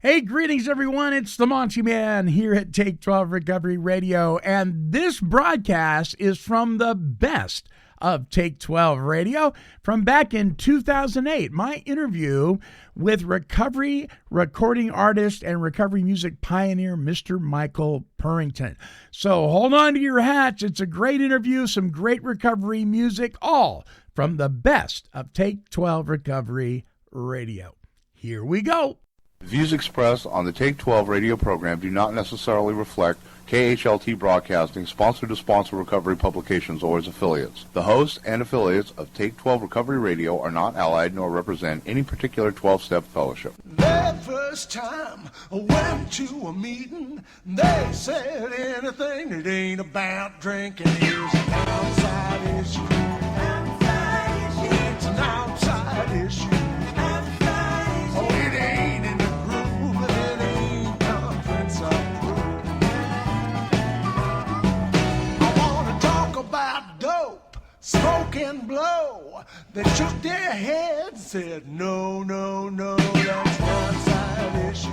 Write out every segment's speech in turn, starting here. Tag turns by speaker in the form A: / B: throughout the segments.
A: Hey, greetings, everyone. It's the Montyman here at Take 12 Recovery Radio, and this broadcast is from the best of Take 12 Radio from back in 2008. My interview with recovery recording artist and recovery music pioneer, Mr. Michael Purington. So hold on to your hats. It's a great interview, some great recovery music, all from the best of Take 12 Recovery Radio. Here we go.
B: Views expressed on the Take 12 radio program do not necessarily reflect KHLT Broadcasting, sponsor-to-sponsor recovery publications, or its affiliates. The hosts and affiliates of Take 12 Recovery Radio are not allied nor represent any particular 12-step fellowship.
C: That first time I went to a meeting, they said anything that ain't about drinking is an outside issue. It's an outside issue. Oh, it ain't in the groove, it ain't conference approved. I want to talk about dope, smoke and blow. They shook their heads and said, no, no, no, that's an outside issue.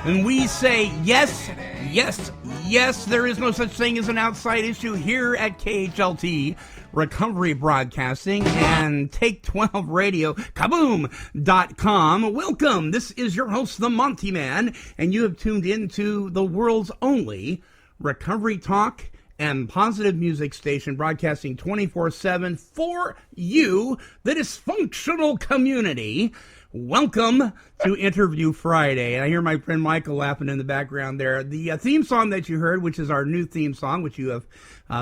D: And we say yes, yes, yes, there is no such thing as an outside issue here at KHLT Recovery Broadcasting and Take 12 Radio, kaboom.com. Welcome. This is your host, the Montyman, and you have tuned into the world's only recovery talk and positive music station, broadcasting 24/7 for you, the dysfunctional community. Welcome to Interview Friday. And I hear my friend Michael laughing in the background there. The theme song that you heard, which is our new theme song, which you have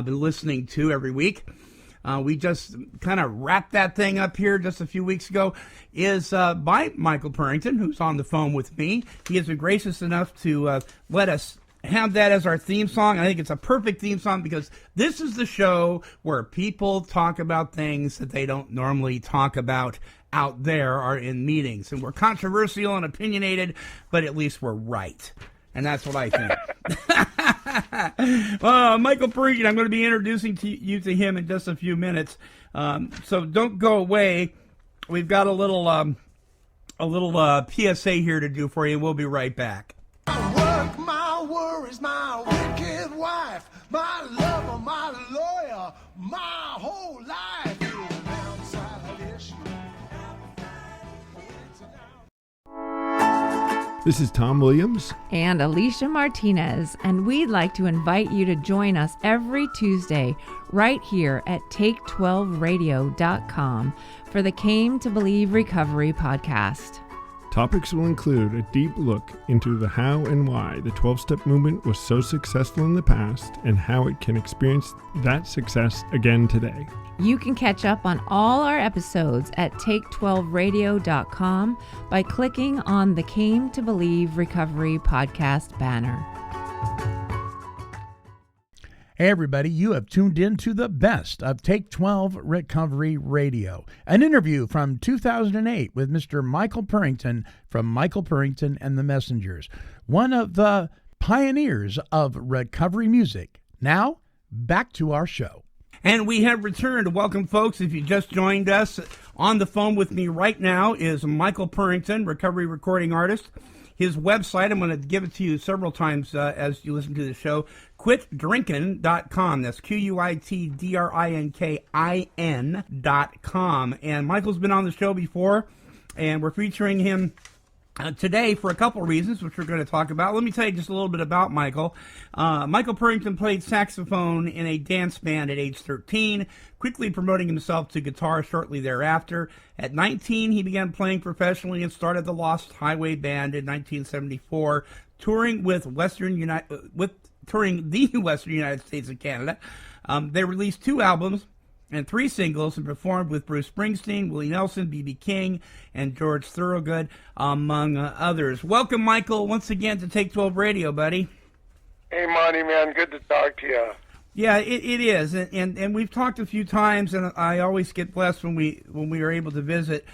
D: been listening to every week, we just kind of wrapped that thing up here just a few weeks ago, is by Michael Purington, who's on the phone with me. He has been gracious enough to let us have that as our theme song. I think it's a perfect theme song because this is the show where people talk about things that they don't normally talk about out there or in meetings. And we're controversial and opinionated, but at least we're right. And that's what I think. Michael Purington, I'm going to be introducing you to him in just a few minutes. So don't go away. We've got a little PSA here to do for you, and we'll be right back.
C: Work, my worries, my wicked wife, my lover, my lawyer, my whole life is an outside issue.
E: This is Tom Williams
F: and Alicia Martinez, and we'd like to invite you to join us every Tuesday right here at Take12Radio.com for the Came to Believe Recovery podcast.
E: Topics will include a deep look into the how and why the 12-step movement was so successful in the past and how it can experience that success again today.
F: You can catch up on all our episodes at Take12Radio.com by clicking on the Came to Believe Recovery podcast banner.
A: Hey, everybody, you have tuned in to the best of Take 12 Recovery Radio. An interview from 2008 with Mr. Michael Purington from Michael Purington and the Messengers, one of the pioneers of recovery music. Now, back to our show.
D: And we have returned. Welcome, folks. If you just joined us, on the phone with me right now is Michael Purington, recovery recording artist. His website, I'm going to give it to you several times as you listen to the show, quitdrinkin.com. That's QUITDRINKIN.com. And Michael's been on the show before, and we're featuring him today for a couple reasons, which we're going to talk about. Let me tell you just a little bit about Michael. Michael Purington played saxophone in a dance band at age 13, quickly promoting himself to guitar shortly thereafter. At 19, he began playing professionally and started the Lost Highway Band in 1974, touring the Western United States and Canada. They released 2 albums and 3 singles and performed with Bruce Springsteen, Willie Nelson, B.B. King, and George Thorogood, among others. Welcome, Michael, once again to Take 12 Radio, buddy.
G: Hey, Monty, man, good to talk to you.
D: Yeah, it is, and we've talked a few times, and I always get blessed when we are able to visit.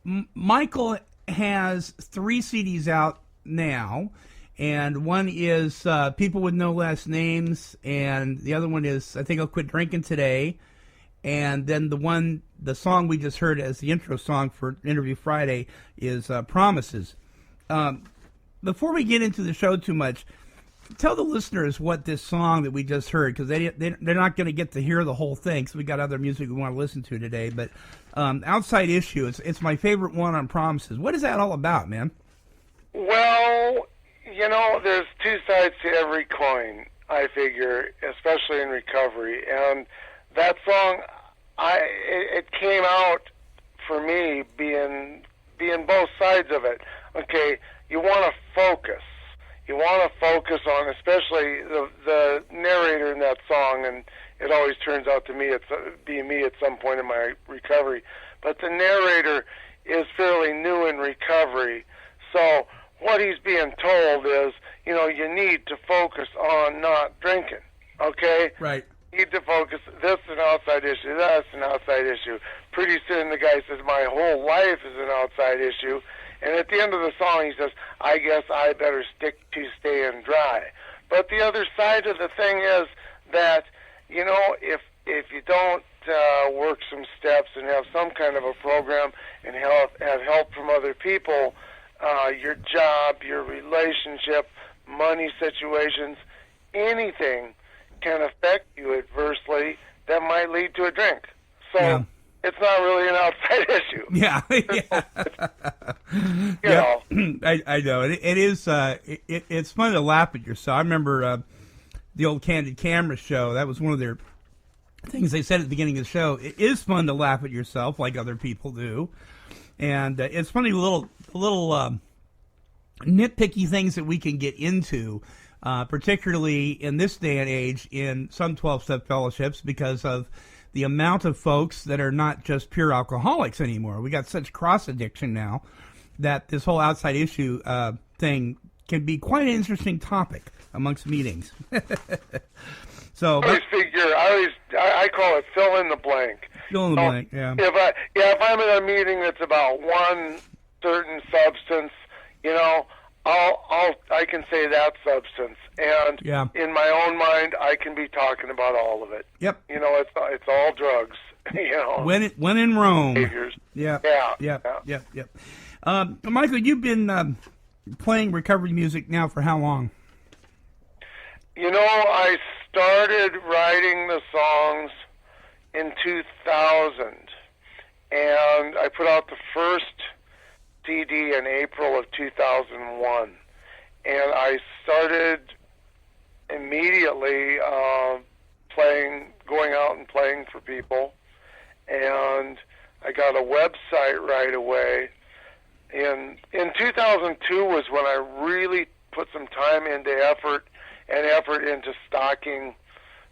D: Michael has 3 CDs out now, and one is People with No Last Names, and the other one is I Think I'll Quit Drinking Today, And then the song we just heard as the intro song for Interview Friday is Promises. Before we get into the show too much, tell the listeners what this song that we just heard, because they're not going to get to hear the whole thing, because we got other music we want to listen to today. But Outside Issue, it's my favorite one on Promises. What is that all about, man?
G: Well, there's two sides to every coin, I figure, especially in recovery. And that song, it came out for me being both sides of it. Okay, you want to focus. You want to focus on, especially the narrator in that song, and it always turns out to be me at some point in my recovery. But the narrator is fairly new in recovery, so what he's being told is, you need to focus on not drinking. Okay?
D: Right.
G: You need to focus. This is an outside issue. That's an outside issue. Pretty soon the guy says, my whole life is an outside issue. And at the end of the song, he says, I guess I better stick to staying dry. But the other side of the thing is that, if you don't work some steps and have some kind of a program and have help from other people, your job, your relationship, money situations, anything can affect you adversely that might lead to a drink. So...
D: Yeah.
G: It's not really an outside issue.
D: Yeah, I know. It is. It's fun to laugh at yourself. I remember the old Candid Camera show. That was one of their things they said at the beginning of the show. It is fun to laugh at yourself, like other people do, and it's funny little nitpicky things that we can get into, particularly in this day and age in some 12-step fellowships, because of the amount of folks that are not just pure alcoholics anymore. We got such cross addiction now that this whole outside issue thing can be quite an interesting topic amongst meetings. So
G: I call it fill in the blank.
D: Fill in the blank, yeah.
G: If I'm in a meeting that's about one certain substance, I can say that substance, and in my own mind, I can be talking about all of it.
D: Yep.
G: It's all drugs.
D: When in Rome.
G: Behaviors.
D: Yep. Michael, you've been playing recovery music now for how long?
G: I started writing the songs in 2000, and I put out the first CD in April of 2001, and I started immediately going out and playing for people, and I got a website right away. In 2002 was when I really put some time into effort into stocking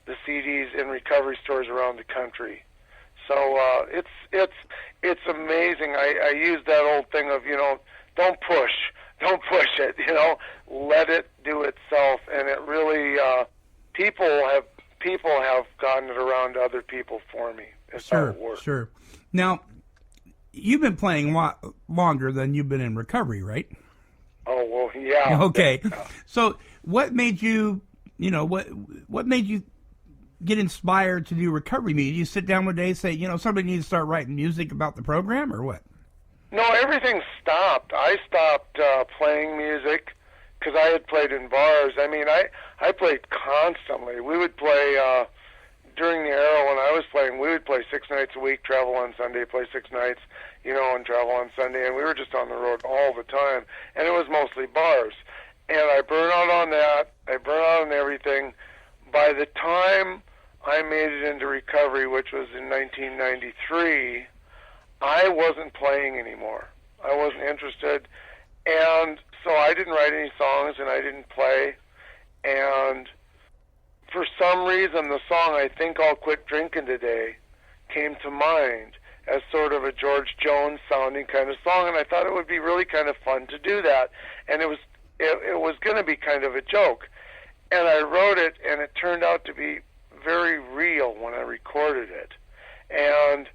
G: the CDs in recovery stores around the country. So it's amazing. I use that old thing of, don't push it, let it do itself. And it really, people have gotten it around to other people for me. It's how it works.
D: Sure. Now, you've been playing longer than you've been in recovery, right?
G: Oh, well, yeah.
D: Okay. So what made you, what made you get inspired to do recovery music? You sit down one day and say, somebody needs to start writing music about the program, or what?
G: No, everything stopped. I stopped playing music because I had played in bars. I mean, I played constantly. We would play, during the era when I was playing, we would play 6 nights a week, travel on Sunday, play 6 nights, and travel on Sunday, and we were just on the road all the time, and it was mostly bars. And I burned out on that. I burned out on everything. By the time I made it into recovery, which was in 1993, I wasn't playing anymore. I wasn't interested. And so I didn't write any songs and I didn't play. And for some reason, the song I Think I'll Quit Drinking Today came to mind as sort of a George Jones sounding kind of song. And I thought it would be really kind of fun to do that. And it was going to be kind of a joke. And I wrote it, and it turned out to be very real when I recorded it. And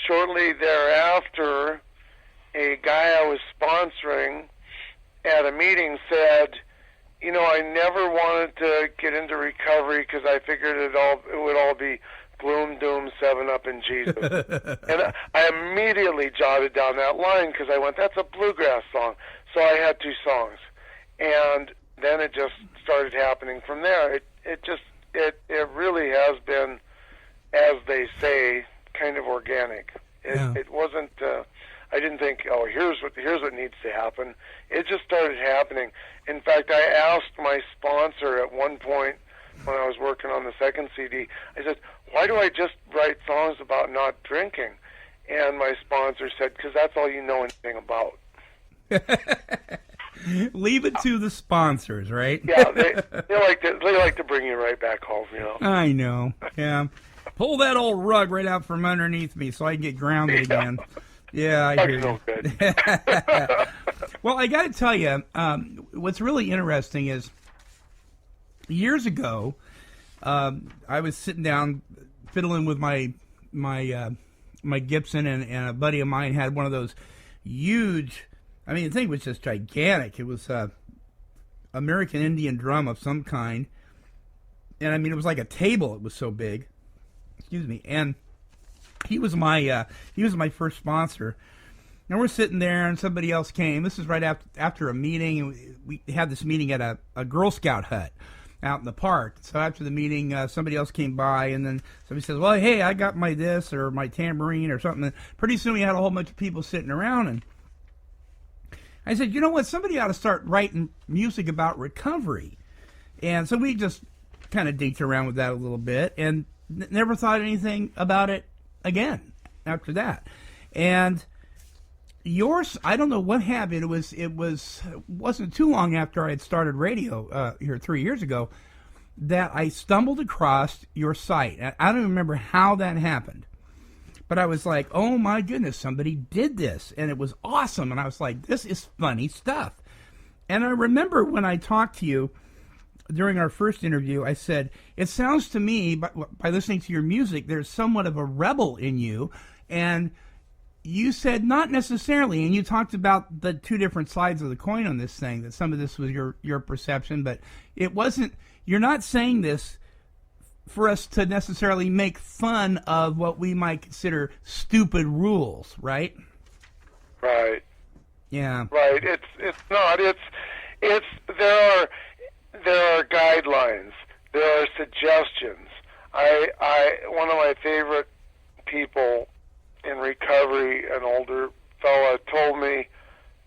G: shortly thereafter, a guy I was sponsoring at a meeting said, I never wanted to get into recovery because I figured it would all be gloom, doom, 7-Up, and than Jesus. And I immediately jotted down that line because I went, that's a bluegrass song. So I had 2 songs. And then it just started happening from there. It really has been, as they say, kind of organic. It wasn't, I didn't think, oh, here's what needs to happen. It just started happening. In fact, I asked my sponsor at one point when I was working on the second CD, I said, why do I just write songs about not drinking? And my sponsor said, because that's all you know anything about.
D: Leave it to the sponsors, right?
G: Yeah, they like to bring you right back home, you know.
D: I know. Yeah. Pull that old rug right out from underneath me so I can get grounded again. Yeah, I hear
G: no
D: you.
G: good.
D: Well, I got to tell you, what's really interesting is years ago, I was sitting down fiddling with my Gibson, and a buddy of mine had one of those huge. I mean, the thing was just gigantic. It was American Indian drum of some kind, and I mean, it was like a table. It was so big. Excuse me. And he was my first sponsor. And we're sitting there, and somebody else came. This is right after a meeting. And we had this meeting at a Girl Scout hut out in the park. So after the meeting, somebody else came by, and then somebody says, well, hey, I got my this or my tambourine or something. And pretty soon we had a whole bunch of people sitting around, and I said, you know what, somebody ought to start writing music about recovery. And so we just kind of dinked around with that a little bit and never thought anything about it again after that. And yours, I don't know what happened. It wasn't too long after I had started radio here 3 years ago that I stumbled across your site. I don't remember how that happened, but I was like, oh my goodness, somebody did this, and it was awesome. And I was like, this is funny stuff. And I remember when I talked to you during our first interview, I said, it sounds to me, by listening to your music, there's somewhat of a rebel in you. And you said not necessarily, and you talked about the 2 different sides of the coin on this thing, that some of this was your perception, but it wasn't, you're not saying this for us to necessarily make fun of what we might consider stupid rules, right?
G: Right.
D: Yeah.
G: Right. It's not. It's there are guidelines. There are suggestions. One of my favorite people in recovery, an older fella, told me,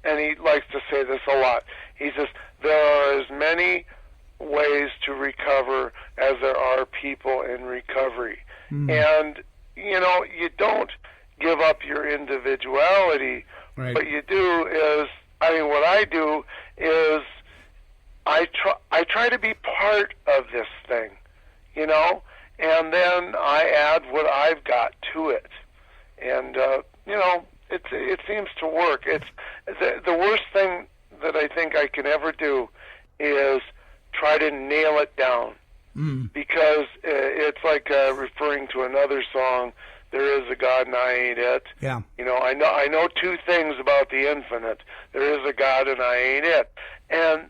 G: and he likes to say this a lot. He says, there are as many ways to recover as there are people in recovery. And, you know, you don't give up your individuality.
D: Right.
G: What you do is, what I do is I try to be part of this thing, you know, and then I add what I've got to it. And, you know, it seems to work. It's the worst thing that I think I can ever do is try to nail it down, because it's like referring to another song, there is a God and I ain't it.
D: Yeah.
G: You know, I know 2 things about the infinite. There is a God and I ain't it. And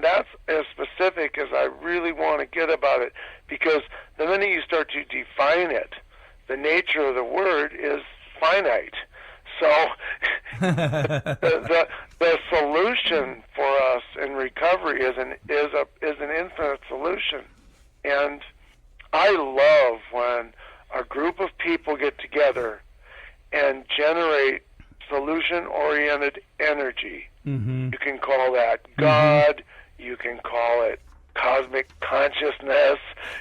G: that's as specific as I really want to get about it, because the minute you start to define it, the nature of the word is finite. So the solution for us in recovery is an infinite solution. And I love when a group of people get together and generate solution-oriented energy.
D: Mm-hmm.
G: You can call that God. You can call it cosmic consciousness.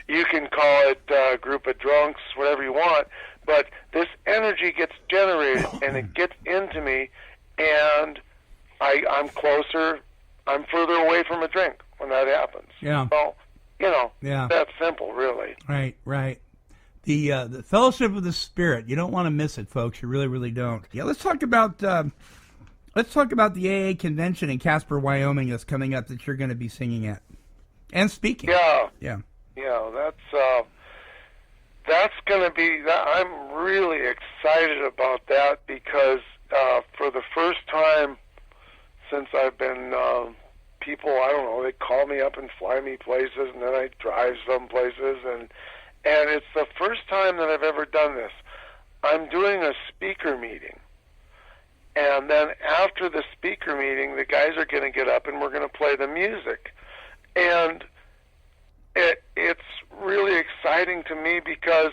G: You can call it a group of drunks, whatever you want. But this energy gets generated, and it gets into me, and I'm closer, I'm further away from a drink when that happens.
D: Yeah.
G: So, you know,
D: yeah.
G: That's simple, really.
D: Right, right. The fellowship of the spirit. You don't want to miss it, folks. You really, really don't. Yeah, let's talk about the AA convention in Casper, Wyoming that's coming up that you're going to be singing at and speaking.
G: Yeah.
D: Yeah.
G: Yeah, that's going to be, I'm really excited about that, because for the first time since I've been, people, I don't know, they call me up and fly me places, and then I drive some places, and it's the first time that I've ever done this. I'm doing a speaker meeting. And then after the speaker meeting, the guys are going to get up and we're going to play the music. And it's really exciting to me because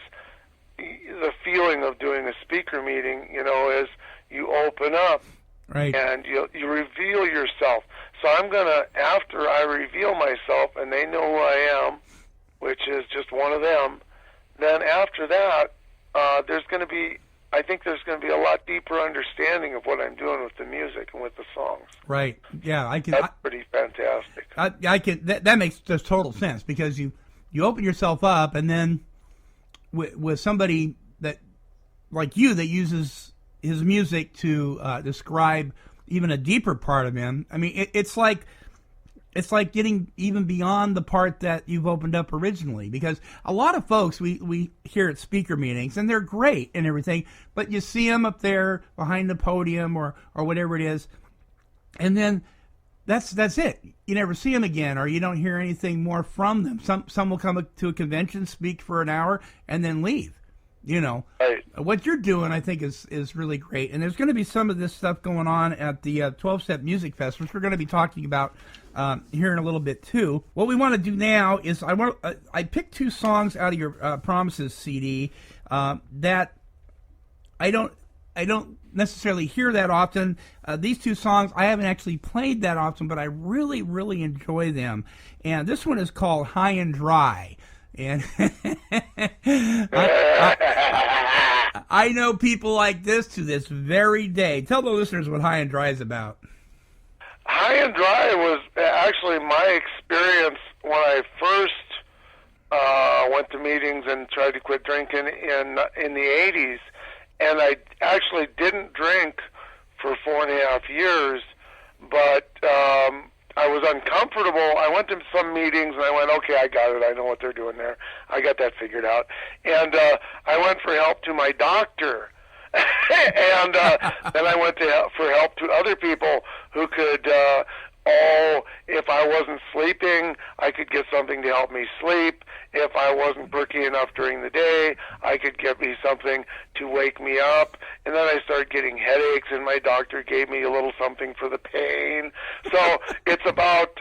G: the feeling of doing a speaker meeting, is you open up
D: Right.
G: and you reveal yourself. So I'm going to, after I reveal myself and they know who I am, which is just one of them, then after that, I think there's going to be a lot deeper understanding of what I'm doing with the music and with the songs.
D: Right. Yeah, I can.
G: That's pretty fantastic.
D: I can. That makes just total sense because you open yourself up, and then with somebody that like you that uses his music to describe even a deeper part of him. I mean, it's like getting even beyond the part that you've opened up originally, because a lot of folks we hear at speaker meetings and they're great and everything, but you see them up there behind the podium or whatever it is, and then that's it. You never see them again, or you don't hear anything more from them. Some will come to a convention, speak for an hour, and then leave.
G: Right.
D: What you're doing, I think, is really great. And there's going to be some of this stuff going on at the 12-Step Music Fest, which we're going to be talking about here in a little bit, too. What we want to do now is I picked two songs out of your Promises CD that I don't necessarily hear that often. These two songs I haven't actually played that often, but I really, really enjoy them. And this one is called High and Dry. And I know people like this to this very day. Tell the listeners what High and Dry is about.
G: High and Dry was actually my experience when I first went to meetings and tried to quit drinking in the 80s. And I actually didn't drink for 4.5 years, but I was uncomfortable. I went to some meetings and I went, okay, I got it. I know what they're doing there. I got that figured out. And I went for help to my doctor. And then I went for help to other people who could, if I wasn't sleeping, I could get something to help me sleep. If I wasn't perky enough during the day, I could get me something to wake me up. And then I started getting headaches, and my doctor gave me a little something for the pain. So it's about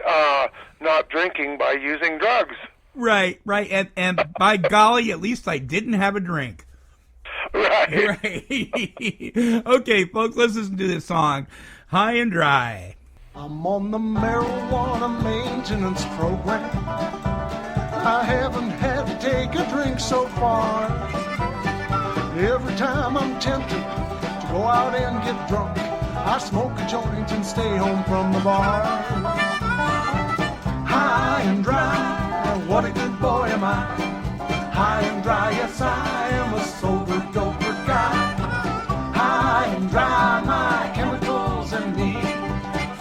G: not drinking by using drugs.
D: Right. And by golly, at least I didn't have a drink.
G: Right.
D: Okay, folks, let's listen to this song, High and Dry.
C: I'm on the marijuana maintenance program. I haven't had to take a drink so far. Every time I'm tempted to go out and get drunk, I smoke a joint and stay home from the bar. High and dry, what a good boy am I. High and dry, yes I am a sober doper guy. High and dry, my chemicals and me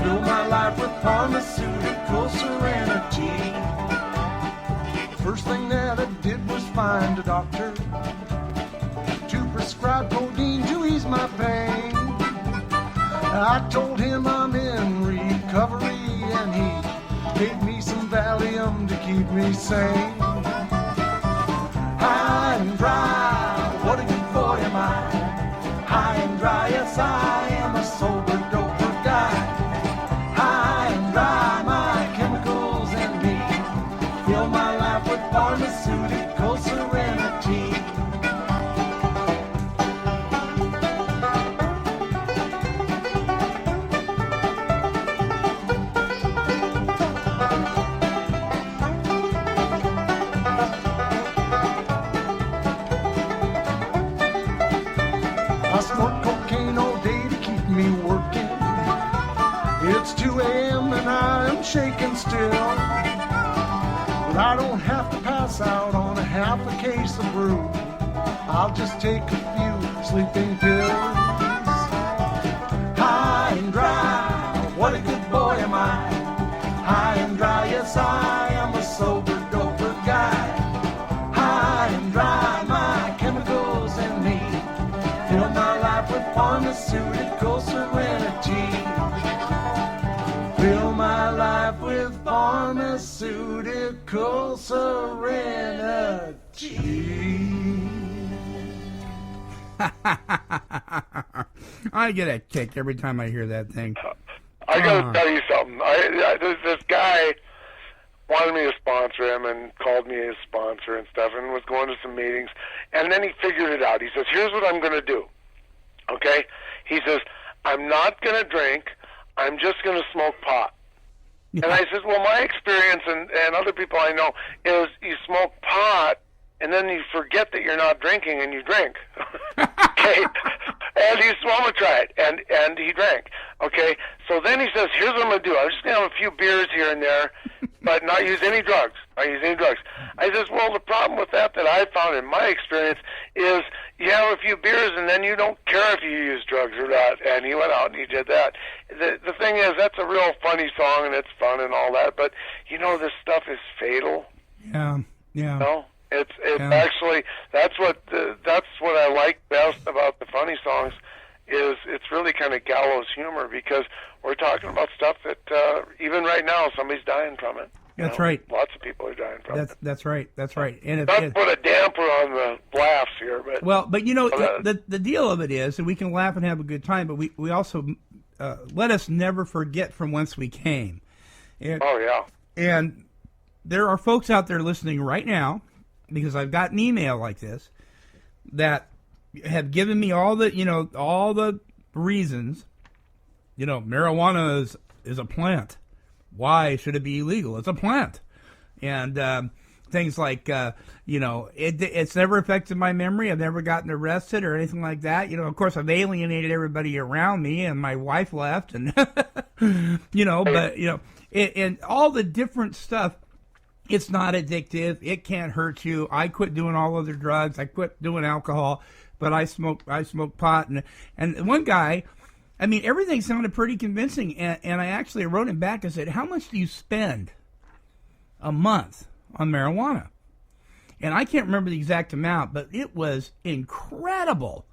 C: fill my life with pharmaceutical serenity. First thing that I did was find a doctor to prescribe codeine to ease my pain. I told him I'm in recovery and he gave me some Valium to keep me sane. High and dry, what a good boy am I. High and dry, yes I am a sober doper guy. High and dry, my chemicals and me fill my life with pharmaceutical serenity. I snort cocaine all day to keep me working. It's 2 a.m. and I am shaking still. But I don't have to pass out on a half a case of brew. I'll just take a few sleeping pills. High and dry, what a good boy am I. High and dry, yes I am a sober doper guy. High and dry, my chemicals and me fill my life with pharmaceutical serenity. Fill my life with pharmaceutical serenity.
D: I get a kick every time I hear that thing.
G: I gotta tell you something. This guy wanted me to sponsor him and called me his sponsor and stuff and was going to some meetings. And then he figured it out. He says, here's what I'm going to do. Okay? He says, I'm not going to drink. I'm just going to smoke pot.
D: Yeah.
G: And I says, well, my experience and other people I know is you smoke pot and then you forget that you're not drinking and you drink. Okay? And he says, well, I'm going to try it. And he drank. Okay? So then he says, here's what I'm going to do. I'm just going to have a few beers here and there, but not use any drugs. I says, well, the problem with that I found in my experience is you have a few beers and then you don't care if you use drugs or not. And he went out and he did that. The thing is, that's a real funny song and it's fun and all that, but you know, this stuff is fatal.
D: Yeah.
G: You know? It's actually, that's what I like best about the funny songs is it's really kind of gallows humor because we're talking about stuff that even right now somebody's dying from it.
D: That's right.
G: Lots of people are dying from it.
D: That's right. And
G: Not to put a damper on the laughs here, but
D: you know, the deal of it is, and we can laugh and have a good time, but we also let us never forget from whence we came. And, and there are folks out there listening right now, because I've got an email like this, that have given me all the reasons. You know, marijuana is a plant. Why should it be illegal? It's a plant. And things like, it's never affected my memory. I've never gotten arrested or anything like that. You know, of course, I've alienated everybody around me, and my wife left, and, and all the different stuff. It's not addictive. It can't hurt you. I quit doing all other drugs. I quit doing alcohol, but I smoke pot. And one guy, I mean, everything sounded pretty convincing. And I actually wrote him back and said, how much do you spend a month on marijuana? And I can't remember the exact amount, but it was incredible.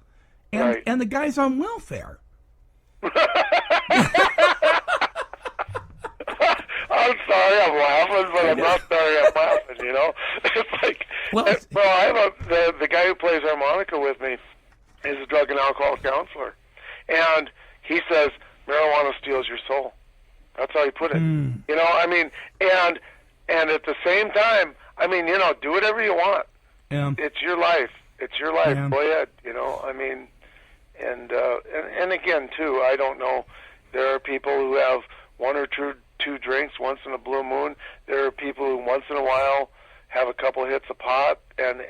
D: And the guy's on welfare.
G: I'm sorry I'm laughing, but I'm not sorry I'm laughing, you know? It's like, the guy who plays harmonica with me is a drug and alcohol counselor. And he says, marijuana steals your soul. That's how he put it. You know, I mean, and at the same time, I mean, you know, do whatever you want.
D: Yeah.
G: It's your life.
D: Yeah.
G: Go ahead, you know? I mean, and again, too, I don't know. There are people who have one or two drinks once in a blue moon. There are people who once in a while have a couple hits of pot, and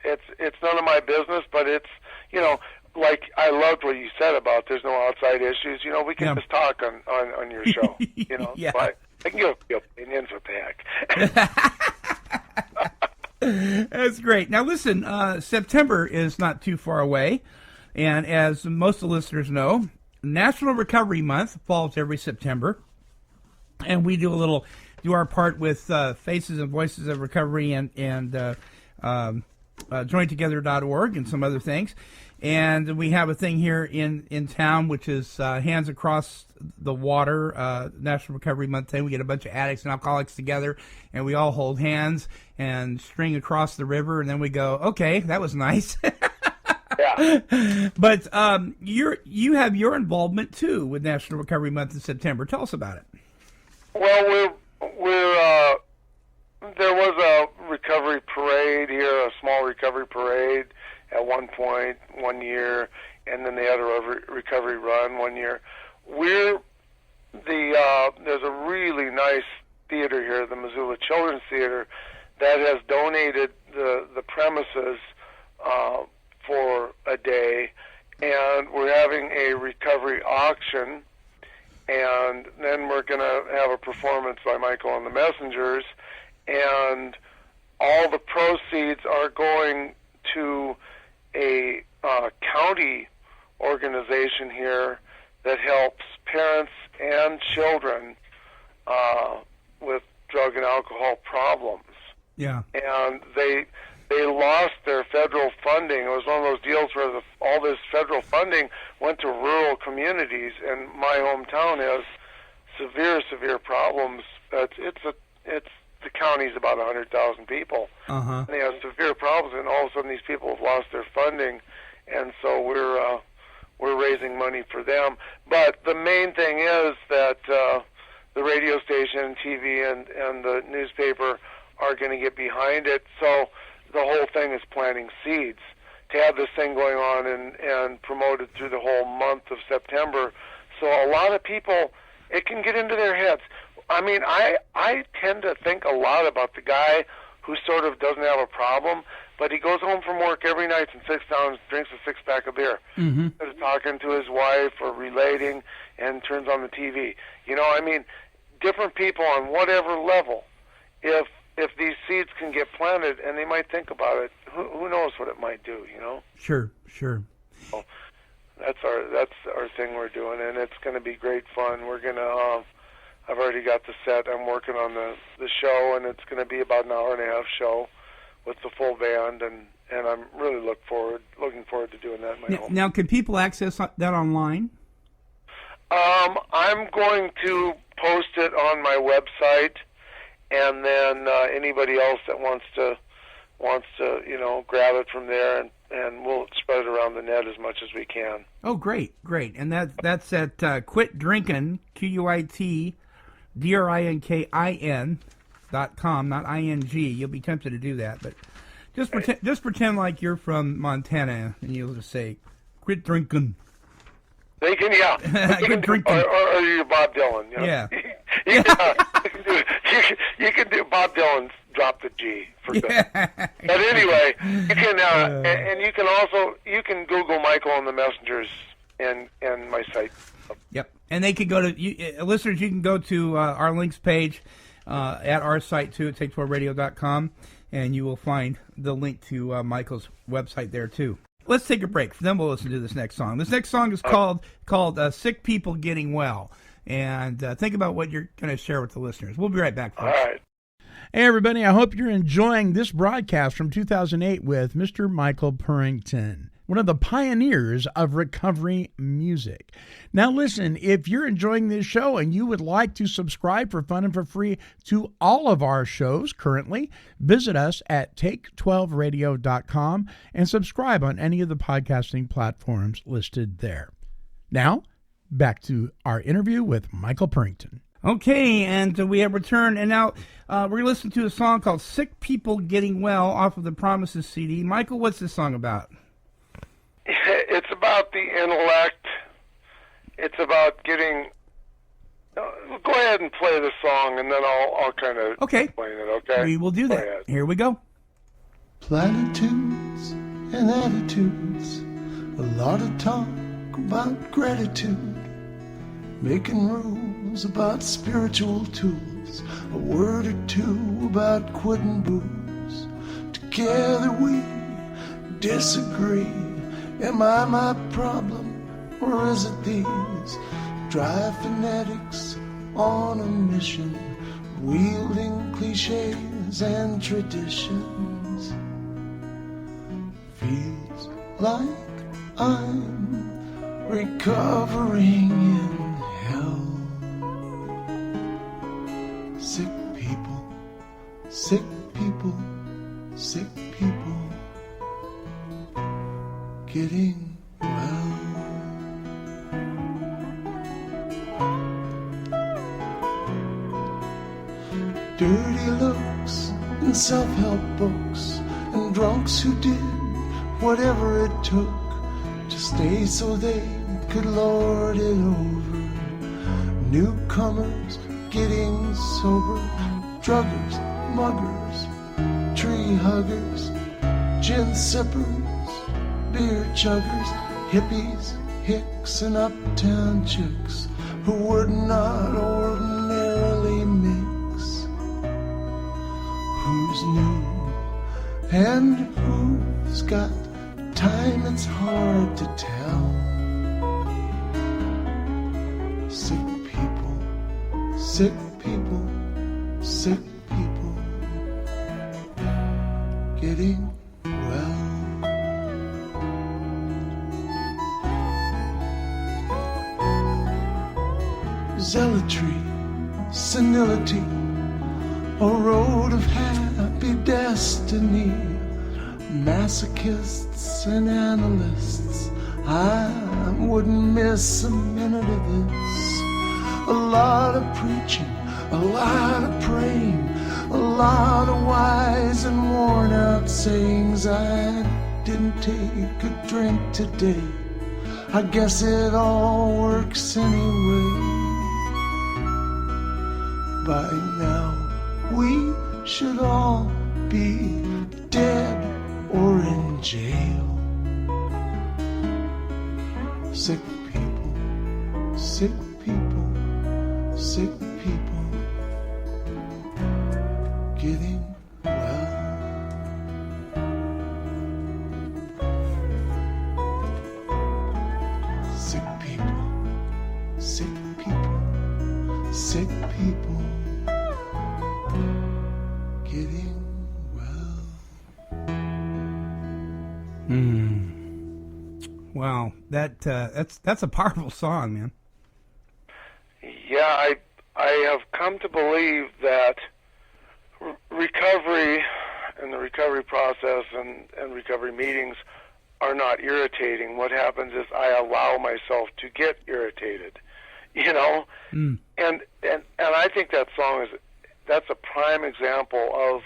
G: it's none of my business, but it's, you know, like I loved what you said about there's no outside issues. You know, we can just talk on your show, you know.
D: Yeah.
G: But I can give you opinions with the heck.
D: That's great. Now listen, September is not too far away, and as most of the listeners know, National Recovery Month falls every September. And we do our part with Faces and Voices of Recovery and jointogether.org and some other things. And we have a thing here in town, which is Hands Across the Water, National Recovery Month thing. We get a bunch of addicts and alcoholics together, and we all hold hands and string across the river, and then we go, okay, that was nice.
G: Yeah.
D: But you have your involvement, too, with National Recovery Month in September. Tell us about it.
G: Well, there was a recovery parade here, a small recovery parade at one point, 1 year, and then they had a recovery run 1 year. There's a really nice theater here, the Missoula Children's Theater, that has donated the premises for a day, and we're having a recovery auction. And then we're going to have a performance by Michael and the Messengers, and all the proceeds are going to a county organization here that helps parents and children with drug and alcohol problems.
D: Yeah.
G: And they lost their federal funding. It was one of those deals where all this federal funding went to rural communities, and my hometown has severe problems. The county's about 100,000 people.
D: Uh-huh.
G: And they have severe problems, and all of a sudden these people have lost their funding, and so we're raising money for them. But the main thing is that the radio station, TV, and the newspaper are going to get behind it. So the whole thing is planting seeds to have this thing going on and promoted through the whole month of September. So a lot of people, it can get into their heads. I mean, I tend to think a lot about the guy who sort of doesn't have a problem, but he goes home from work every night and sits down and drinks a six-pack of beer.
A: Mm-hmm.
G: Instead of talking to his wife or relating, and turns on the TV. You know, I mean, different people on whatever level, if these seeds can get planted and they might think about it, who knows what it might do, you know?
D: Sure.
G: So that's our thing we're doing, and it's going to be great fun. We're going to, I've already got the set. I'm working on the show, and it's going to be about an hour and a half show with the full band, and I'm really looking forward to doing that in my home.
D: Now, can people access that online?
G: I'm going to post it on my website, and then anybody else that wants to grab it from there, and we'll spread it around the net as much as we can.
D: Oh, great. And that's at Quit Drinkin', QUITDRINKIN.com, not ING. You'll be tempted to do that, but just pretend like you're from Montana, and you'll just say, "Quit drinking."
G: They can, yeah.
D: Quit drinking.
G: Or you're Bob Dylan. You know?
D: Yeah.
G: You can do Bob Dylan's "Drop the G" for good. But anyway, you can and you can also Google Michael and the Messengers and my site.
D: Yep, and they could go to listeners. You can go to our links page at our site too at take12radio.com, and you will find the link to Michael's website there too. Let's take a break. Then we'll listen to this next song. This next song is called "Sick People Getting Well," and think about what you're going to share with the listeners. We'll be right back, folks.
G: All right.
A: Hey, everybody, I hope you're enjoying this broadcast from 2008 with Mr. Michael Purington, one of the pioneers of recovery music. Now, listen, if you're enjoying this show and you would like to subscribe for fun and for free to all of our shows currently, visit us at take12radio.com and subscribe on any of the podcasting platforms listed there. Now, back to our interview with Michael Purington.
D: Okay, and we have returned, and now we're going to listen to a song called "Sick People Getting Well" off of the Promises CD. Michael, what's this song about?
G: It's about the intellect. It's about getting... go ahead and play the song, and then I'll kind of explain it, okay?
D: We will do that. Here we go.
C: Platitudes and attitudes, a lot of talk about gratitude, making rules about spiritual tools, a word or two about quitting booze. Together we disagree. Am I my problem, or is it these dry fanatics on a mission, wielding cliches and traditions? Feels like I'm recovering in hell. Sick people, sick people, sick people getting well. Dirty looks and self-help books, and drunks who did whatever it took to stay so they could lord it over. Newcomers getting sober, druggers, muggers, tree huggers, gin sippers, beer chuggers, hippies, hicks, and uptown chicks who would not ordinarily mix. Who's new and who's got time, it's hard to tell. Sick people, sick people, sick people getting well. Zealotry, senility, a road of happy destiny, masochists and analysts. I wouldn't miss a minute of this. A lot of preaching, a lot of praying, a lot of wise and worn out sayings. I didn't take a drink today. I guess it all works anyway. By now we should all be dead or in jail. Sick people, sick people, sick people getting well. Sick people, sick people, sick people getting well.
D: Wow, that's a powerful song, man.
G: Yeah, I have come to believe that recovery and the recovery process and recovery meetings are not irritating. What happens is I allow myself to get irritated, you know? And I think that song that's a prime example of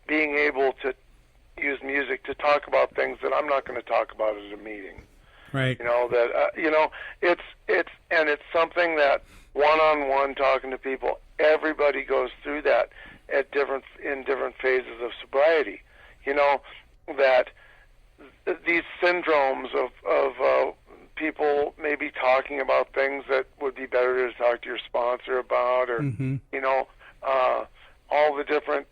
G: being able to use music to talk about things that I'm not going to talk about at a meeting.
D: Right.
G: You know, that it's something that one-on-one talking to people, everybody goes through that in different phases of sobriety. You know, that these syndromes of people maybe talking about things that would be better to talk to your sponsor about, or you know, all the different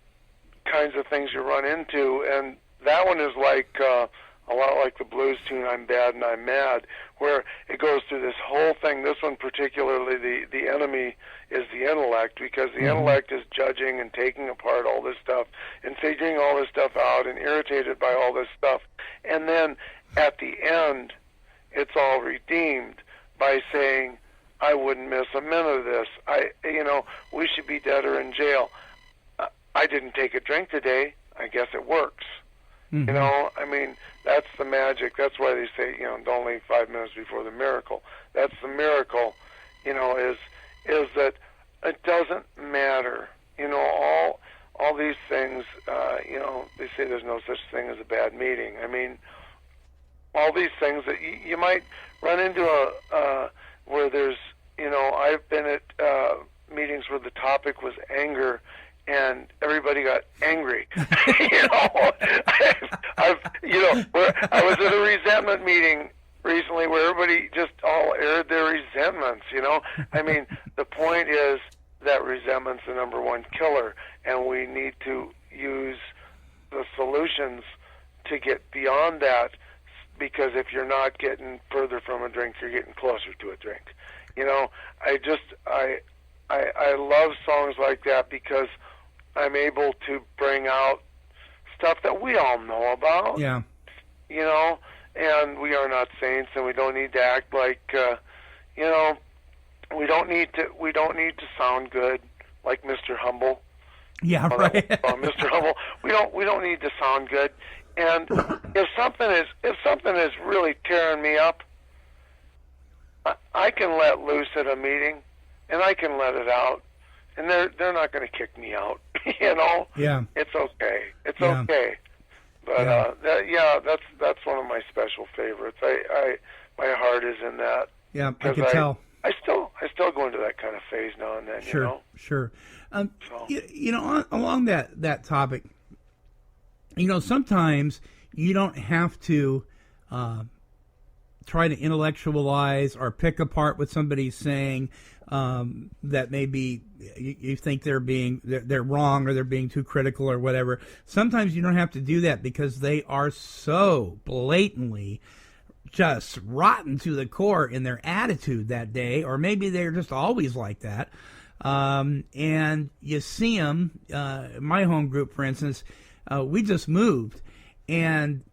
G: kinds of things you run into. And that one is like a lot like the blues tune "I'm Bad and I'm Mad," where it goes through this whole thing. This one particularly, the enemy is the intellect, because the intellect is judging and taking apart all this stuff and figuring all this stuff out and irritated by all this stuff. And then at the end, it's all redeemed by saying, I wouldn't miss a minute of this. We should be dead or in jail. I didn't take a drink today. I guess it works. You know, I mean, that's the magic. That's why they say, you know, don't leave 5 minutes before the miracle. That's the miracle, you know, is that it doesn't matter. You know, all these things, you know, they say there's no such thing as a bad meeting. I mean, all these things that you might run into where there's, you know, I've been at meetings where the topic was anger, and everybody got angry. You know, I was at a resentment meeting recently where everybody just all aired their resentments. You know, I mean, the point is that resentment's the number one killer, and we need to use the solutions to get beyond that. Because if you're not getting further from a drink, you're getting closer to a drink. You know, I love songs like that because I'm able to bring out stuff that we all know about.
D: Yeah.
G: You know, and we are not saints, and we don't need to act like, you know, we don't need to sound good like Mr. Humble.
D: Yeah, right.
G: Mr. Humble. We don't need to sound good. And if something is really tearing me up, I can let loose at a meeting, and I can let it out, and they're not going to kick me out. You know.
D: Yeah.
G: It's okay. It's okay. But that's one of my special favorites. My heart is in that.
D: Yeah, I can tell.
G: I still go into that kind of phase now and then.
D: Sure,
G: you know?
D: Sure. You know, along that topic, you know, sometimes you don't have to try to intellectualize or pick apart what somebody's saying that maybe you think they're wrong or they're being too critical or whatever. Sometimes you don't have to do that because they are so blatantly just rotten to the core in their attitude that day, or maybe they're just always like that. And you see them, my home group, for instance, we just moved, and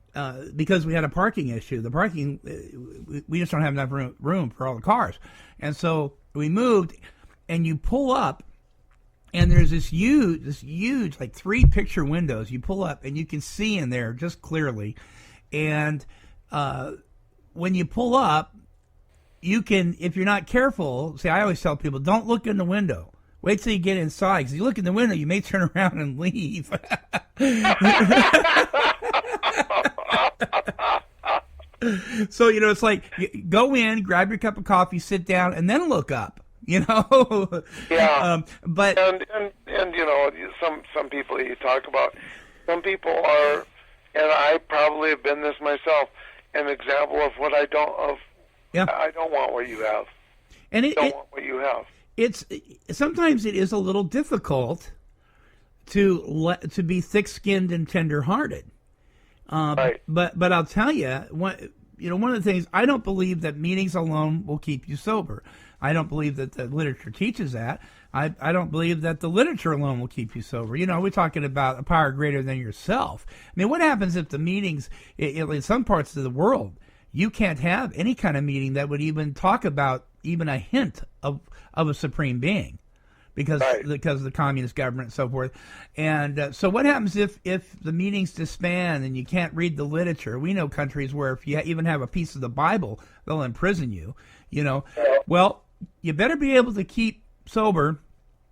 D: because we had a parking issue, we just don't have enough room for all the cars. And so we moved, and you pull up And there's this huge, like 3 picture windows. You pull up and you can see in there just clearly. And when you pull up, you can, if you're not careful, see, I always tell people, don't look in the window. Wait till you get inside, because you look in the window, you may turn around and leave. So, it's like, go in, grab your cup of coffee, sit down, and then look up,
G: Yeah.
D: But
G: and some people you talk about, some people are, and I probably have been this myself, an example of what I don't want what you have.
D: And
G: I don't want what you have.
D: It's sometimes it is a little difficult to be thick-skinned and tender-hearted.
G: Right.
D: But I'll tell you, one of the things, I don't believe that meetings alone will keep you sober. I don't believe that the literature teaches that. I don't believe that the literature alone will keep you sober. We're talking about a power greater than yourself. I mean, what happens if the meetings, in some parts of the world, you can't have any kind of meeting that would even talk about even a hint of a supreme being, because of the communist government and so forth. And so what happens if the meetings disband and you can't read the literature? We know countries where if you even have a piece of the Bible, they'll imprison you. Well, you better be able to keep sober.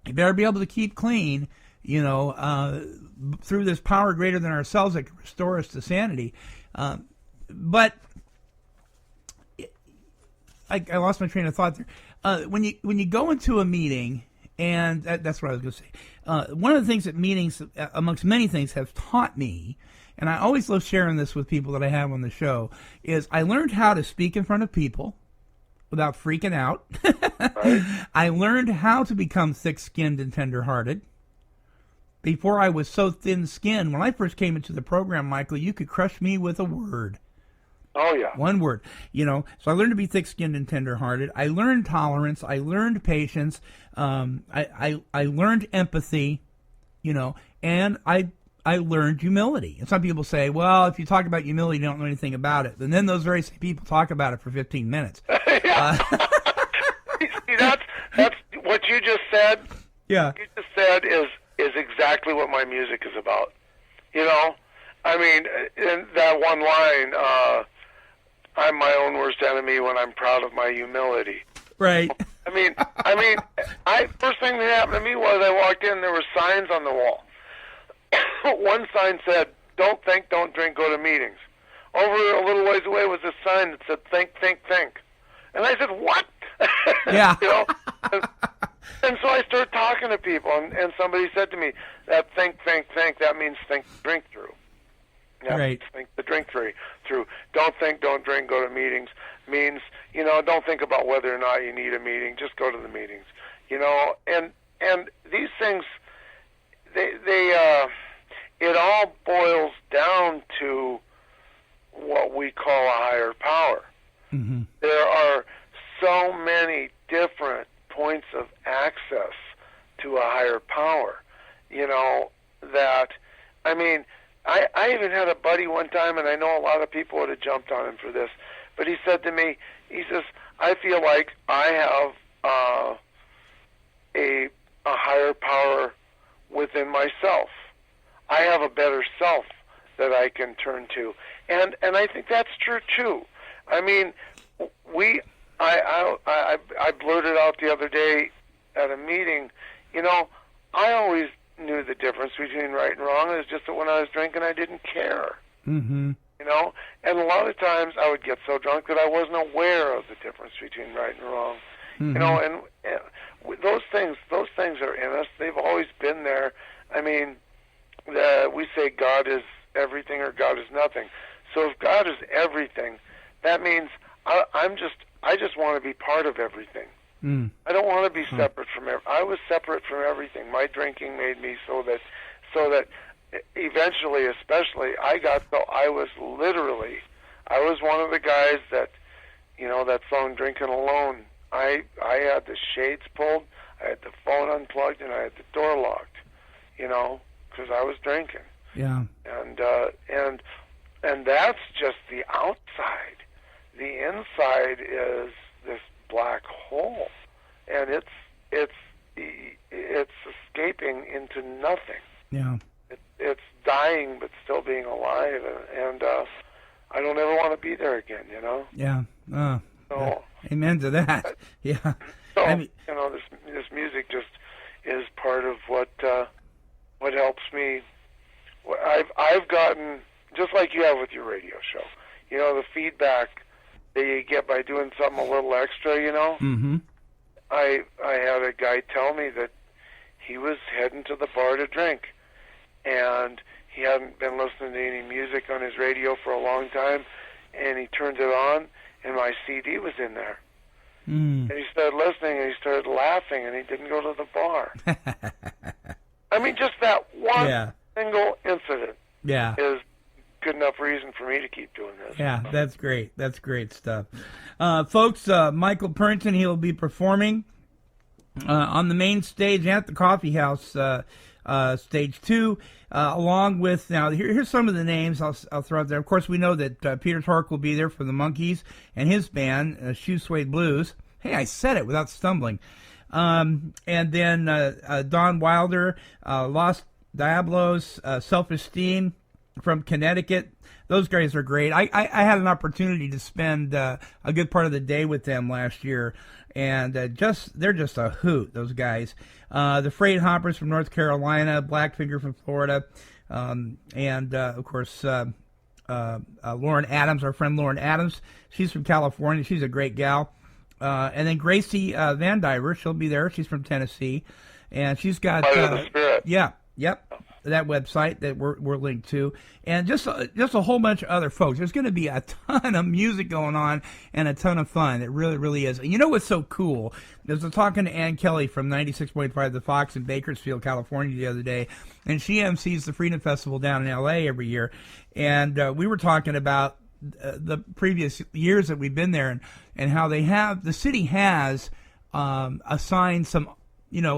D: You better be able to keep clean, through this power greater than ourselves that can restore us to sanity. But I lost my train of thought there. When you go into a meeting, and that's what I was going to say. One of the things that meetings, amongst many things, have taught me, and I always love sharing this with people that I have on the show, is I learned how to speak in front of people without freaking out.
G: Right.
D: I learned how to become thick-skinned and tender-hearted. Before I was so thin-skinned, when I first came into the program, Michael, you could crush me with a word.
G: Oh, yeah.
D: One word, So I learned to be thick-skinned and tender-hearted. I learned tolerance. I learned patience. I learned empathy, and I learned humility. And some people say, well, if you talk about humility, you don't know anything about it. And then those very same people talk about it for 15 minutes.
G: See, that's what you just said.
D: Yeah.
G: What you just said is exactly what my music is about. I mean, in that one line, I'm my own worst enemy when I'm proud of my humility.
D: Right.
G: I mean, first thing that happened to me was I walked in, there were signs on the wall. One sign said, "Don't think, don't drink, go to meetings." Over a little ways away was a sign that said, "Think, think, think." And I said, "What?"
D: Yeah.
G: And so I started talking to people, and somebody said to me, that think, think, think, that means think, drink through. Yeah,
D: right.
G: Think the drink through. Don't think, don't drink, go to meetings means, don't think about whether or not you need a meeting. Just go to the meetings. And these things, it all boils down to what we call a higher power.
D: Mm-hmm.
G: There are so many different points of access to a higher power, that, I mean, I even had a buddy one time, and I know a lot of people would have jumped on him for this, but he said to me, he says, I feel like I have a higher power within myself. I have a better self that I can turn to. And I think that's true, too. I mean, I blurted out the other day at a meeting, I always knew the difference between right and wrong. It was just that when I was drinking, I didn't care.
D: Mm-hmm.
G: And a lot of times I would get so drunk that I wasn't aware of the difference between right and wrong.
D: Mm-hmm.
G: And those things are in us. They've always been there. I mean, we say God is everything or God is nothing. So if God is everything, that means I just want to be part of everything.
D: Mm.
G: I don't want to be separate from I was separate from everything. My drinking made me so that eventually, especially, I was one of the guys that, that song Drinking Alone, I had the shades pulled, I had the phone unplugged, and I had the door locked, because I was drinking.
D: Yeah.
G: And that's just the outside. The inside is this black hole, and it's escape into nothing.
D: Yeah.
G: It's dying, but still being alive, and I don't ever want to be there again.
D: Yeah.
G: So,
D: amen to that. Yeah.
G: So
D: I mean,
G: this music just is part of what helps me. I've gotten, just like you have with your radio show, the feedback that you get by doing something a little extra.
D: Mm-hmm.
G: I had a guy tell me that he was heading to the bar to drink, and he hadn't been listening to any music on his radio for a long time, and he turned it on, and my CD was in there. And he started listening, and he started laughing, and he didn't go to the bar. I mean, just that one single incident is good enough reason for me to keep doing this.
D: Yeah, that's great. That's great stuff. Folks, Michael Purington, he'll be performing on the main stage at the Coffee House, stage 2, along with, now here's some of the names I'll throw out there. Of course, we know that Peter Tork will be there for the Monkees and his band, Shoe Suede Blues. Hey, I said it without stumbling. And then Don Wilder, Los Diablos, Self-Esteem from Connecticut. Those guys are great. I had an opportunity to spend a good part of the day with them last year, and they're just a hoot, those guys. The Freight Hoppers from North Carolina, Blackfinger from Florida, and of course Lauren Adams, our friend Lauren Adams. She's from California. She's a great gal. And then Gracie Van Diver, she'll be there. She's from Tennessee, and she's got
G: the Spirit.
D: That website that we're linked to, and just a whole bunch of other folks. There's going to be a ton of music going on and a ton of fun. It really, really is. And you know what's so cool? I was talking to Ann Kelly from 96.5 The Fox in Bakersfield, California the other day, and she MCs the Freedom Festival down in L.A. every year, and we were talking about the previous years that we've been there, and how the city has assigned some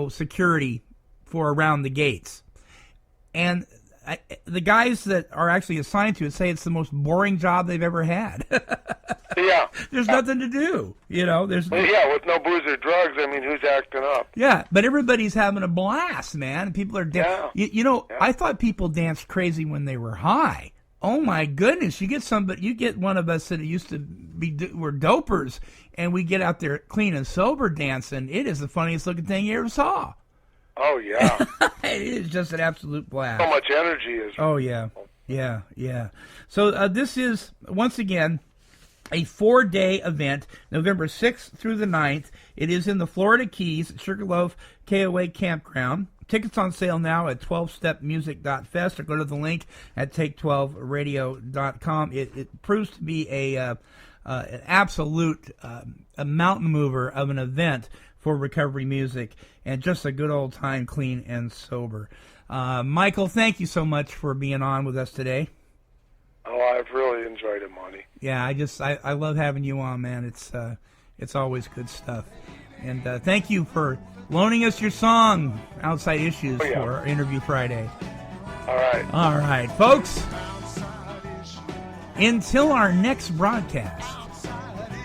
D: security for around the gates. And the guys that are actually assigned to it say it's the most boring job they've ever had.
G: Yeah.
D: There's nothing to do, There's
G: with no booze or drugs. I mean, who's acting up?
D: Yeah, but everybody's having a blast, man. People are I thought people danced crazy when they were high. Oh my goodness! You get one of us that used to we're dopers, and we get out there clean and sober dancing. It is the funniest looking thing you ever saw.
G: Oh, yeah.
D: It is just an absolute blast.
G: So much energy is.
D: Oh, yeah. So this is, once again, a 4-day event, November 6th through the 9th. It is in the Florida Keys at Sugarloaf KOA Campground. Tickets on sale now at 12stepmusic.fest, or go to the link at take12radio.com. It proves to be an absolute a mountain mover of an event for recovery music, and just a good old time, clean and sober. Michael, thank you so much for being on with us today.
G: Oh, I've really enjoyed it, Monty.
D: Yeah, I love having you on, man. It's always good stuff. And thank you for loaning us your song, Outside Issues, for our Interview Friday.
G: All
D: right, folks. Until our next broadcast,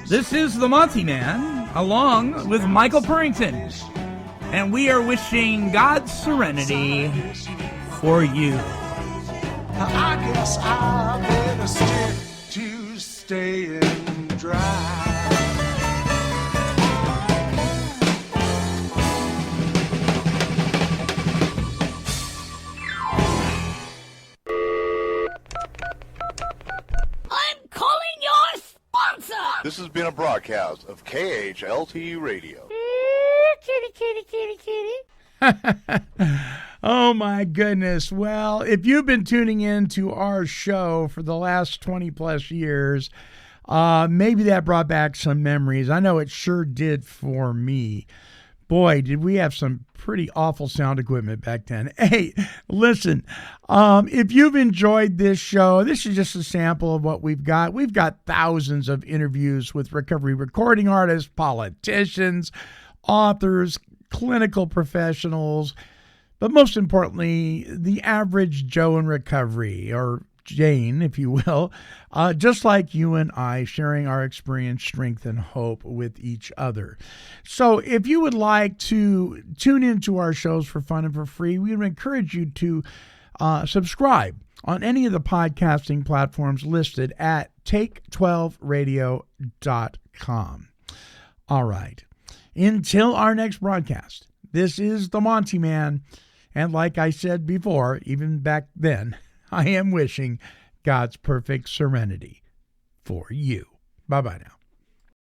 D: this is the Montyman, along with Michael Purington, and we are wishing God's serenity for you.
C: I guess I better stick to staying dry.
B: This has been a broadcast of KHLT Radio.
A: Oh, my goodness. Well, if you've been tuning in to our show for the last 20-plus years, maybe that brought back some memories. I know it sure did for me. Boy, did we have some pretty awful sound equipment back then. Hey, listen, if you've enjoyed this show, this is just a sample of what we've got. We've got thousands of interviews with recovery recording artists, politicians, authors, clinical professionals, but most importantly, the average Joe in recovery, or Jane, if you will, just like you and I, sharing our experience, strength, and hope with each other. So if you would like to tune into our shows for fun and for free, we would encourage you to subscribe on any of the podcasting platforms listed at take12radio.com. All right. Until our next broadcast, this is the Montyman. And like I said before, even back then, I am wishing God's perfect serenity for you. Bye-bye now.